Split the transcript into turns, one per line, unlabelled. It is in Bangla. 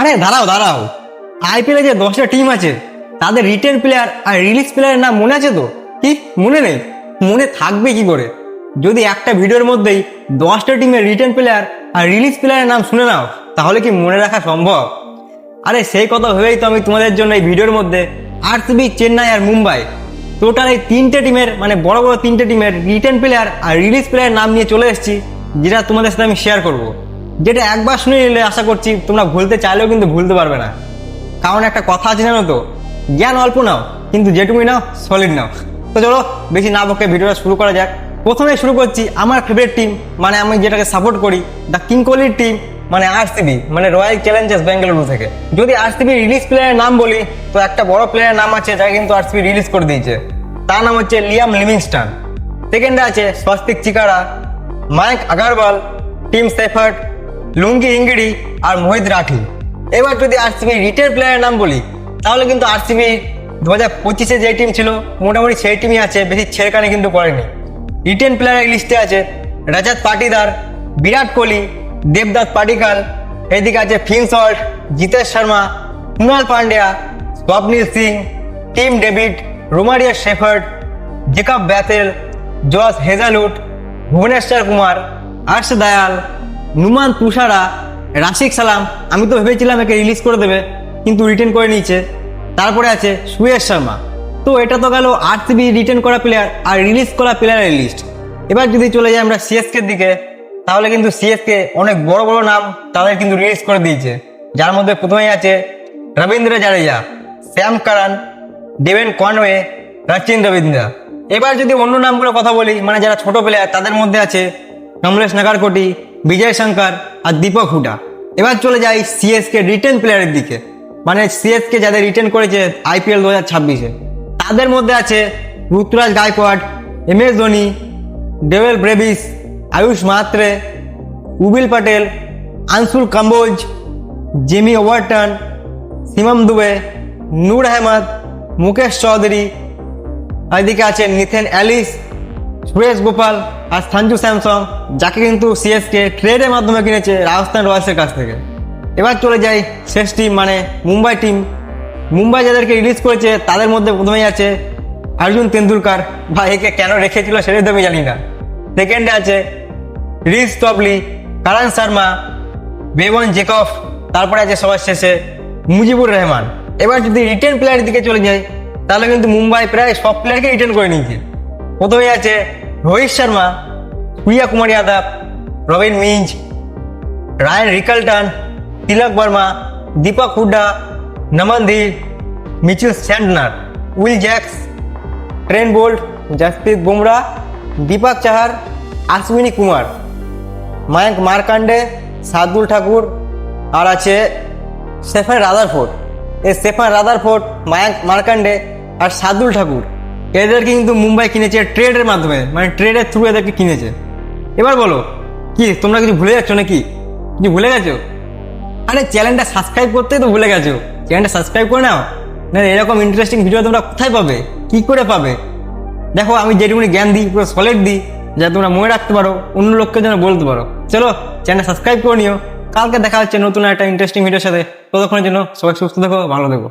আরে দাঁড়াও দাঁড়াও, আইপিএলে যে 10টা টিম আছে তাদের রিটেন প্লেয়ার আর রিলিজ প্লেয়ারের নাম মনে আছে তো? কি মনে নেই? মনে থাকবে কি করে যদি একটা ভিডিওর মধ্যেই 10টা টিমের রিটেন প্লেয়ার আর রিলিজ প্লেয়ারের নাম শুনে নাও? তাহলে কি মনে রাখা সম্ভব? আরে সেই কথা ভেবেই তো আমি তোমাদের জন্য এই ভিডিওর মধ্যে আরসিবি, চেন্নাই আর মুম্বাই টোটাল এই তিনটে টিমের বড় বড় তিনটে টিমের রিটেন প্লেয়ার আর রিলিজ প্লেয়ার নাম নিয়ে চলে এসেছি, যেটা তোমাদের সাথে আমি শেয়ার করব। যেটা একবার শুনে নিলে আশা করছি তোমরা ভুলতে চাইলেও কিন্তু ভুলতে পারবে না। কারণ একটা কথা আছে জানো তো, জ্ঞান অল্প নাও কিন্তু যেটুকুই নাও সলিড নাও। তো চলো বেশি না বকে ভিডিওটা শুরু করা যাক। প্রথমে শুরু করছি আমার ফেভারিট টিম, আমি যেটাকে সাপোর্ট করি, দ্য কিং কোহলির team, RCB, royal Challengers Bengaluru থেকে। যদি আরসিবি রিলিজ প্লেয়ারের নাম বলি তো একটা বড় প্লেয়ারের নাম আছে যাকে কিন্তু আরসিবি রিলিজ করে দিয়েছে, তার নাম হচ্ছে লিয়াম লিভিংস্টন। সেকেন্ডে আছে স্বস্তিক চিকারা, মায়াঙ্ক আগরওয়াল, টিম সেফার্ট, লুঙ্গি ইংগিডি আর মোহিত রাঠি। এবার যদি আরসিবি রিটেন প্লেয়ারের নাম বলি তাহলে কিন্তু আরসিবি 2025-এ যে টিম ছিল মোটামুটি সেই টিমই আছে, বেশি ছেড়কানি কিন্তু করেনি। রিটেন প্লেয়ারের লিস্টে আছে রজত পাটিদার, বিরাট কোহলি, দেবদাস পাডিকাল, এদিকে আছে Phil Salt, Jitesh Sharma, Krunal Pandya, Swapnil Singh, Tim David, Romario Shepherd, Jacob Bethell, Josh Hazlewood, Bhuvneshwar Kumar, Harsh Dayal, Nuwan Thushara, Rasik সালাম। আমি তো ভেবেছিলাম একে রিলিজ করে দেবে কিন্তু রিটেন করে নিয়েছে। তারপরে আছে সুয়েশ শর্মা। তো এটা তো গেল আরসিবি রিটেন করা প্লেয়ার আর রিলিজ করা প্লেয়ারের লিস্ট। এবার যদি চলে যাই আমরা সিএসকের দিকে, তাহলে কিন্তু সিএসকে অনেক বড় বড় নাম তাদের কিন্তু রিলিজ করে দিয়েছে, যার মধ্যে প্রথমেই আছে রবীন্দ্র জাদেজা, শ্যাম কারান, ডেভেন কনওয়ে, রচিন রবীন্দ্রা। এবার যদি অন্য নামগুলো কথা বলি, যারা ছোট প্লেয়ার, তাদের মধ্যে আছে কমলেশ নাগারকোটি, বিজয় শঙ্কর আর দীপক হুডা। এবার চলে যাই সিএসকে রিটেন প্লেয়ারের দিকে, সিএসকে যাদের রিটেন করেছে আইপিএল 2026-এ, তাদের মধ্যে আছে Ruturaj Gaikwad, MS Dhoni, Dewald Brevis, Ayush Mhatre, Urvil Patel, Anshul Kamboj, Jamie Overton, Shivam Dube, Noor Ahmad, Mukesh Choudhary. এদিকে আছে নিথেন এলিস, সুরেশ গোপাল আর সঞ্জু স্যামসং, যাকে কিন্তু সিএসকে ট্রেডের মাধ্যমে কিনেছে রাজস্থান রয়্যালসের কাছ থেকে। এবার চলে যাই শেষ টিম, মুম্বাই টিম। মুম্বাই যাদেরকে রিলিজ করেছে তাদের মধ্যে প্রথমেই আছে অর্জুন তেন্ডুলকার, বা একে কেন রেখেছিল সেটাই তো আমি জানি না। সেকেন্ডে আছে রিস টবলি, কারণ শর্মা, বেবন জেকব, তারপরে আছে সবার শেষে মুজিবুর রহমান। এবার যদি রিটেন প্লেয়ারের দিকে চলে যাই তাহলে কিন্তু মুম্বাই প্রায় সব প্লেয়ারকে রিটেন করে নিয়েছে। প্রথমেই আছে Rohit Sharma, Surya Kumar Yadav, Robin Minz, Ryan Rickelton, Tilak Varma, Deepak Hooda, Naman Dhir, Mitchell Santner, Will Jacks, Trent Boult, Jasprit Bumrah, Deepak Chahar, Ashwani Kumar, Mayank Markande, Shardul Thakur আর আছে স্টেফেন রাদারফোর্ড। এই স্টেফেন রাদারফোর্ড, মায়াঙ্ক মার্কান্ডে আর শার্দুল ঠাকুর এদেরকে কিন্তু মুম্বাই কিনেছে ট্রেডের মাধ্যমে, ট্রেডের থ্রু এদেরকে কিনেছে। এবার বলো কি তোমরা কিছু ভুলে যাচ্ছ নাকি? কিছু ভুলে গেছো? আরে চ্যানেলটা সাবস্ক্রাইব করতেই তো ভুলে গেছো। চ্যানেলটা সাবস্ক্রাইব করে নাও, না এরকম ইন্টারেস্টিং ভিডিও তোমরা কোথায় পাবে, কি করে পাবে? দেখো আমি যেটুকুনি জ্ঞান দিই পুরো সলিড দিই, যা তোমরা মনে রাখতে পারো, অন্য লোককে যেন বলতে পারো। চলো চ্যানেলটা সাবস্ক্রাইব করে নিও। কালকে দেখা হচ্ছে নতুন একটা ইন্টারেস্টিং ভিডিওর সাথে। ততক্ষণের জন্য সবাই সুস্থ থেকো, ভালো থেকো।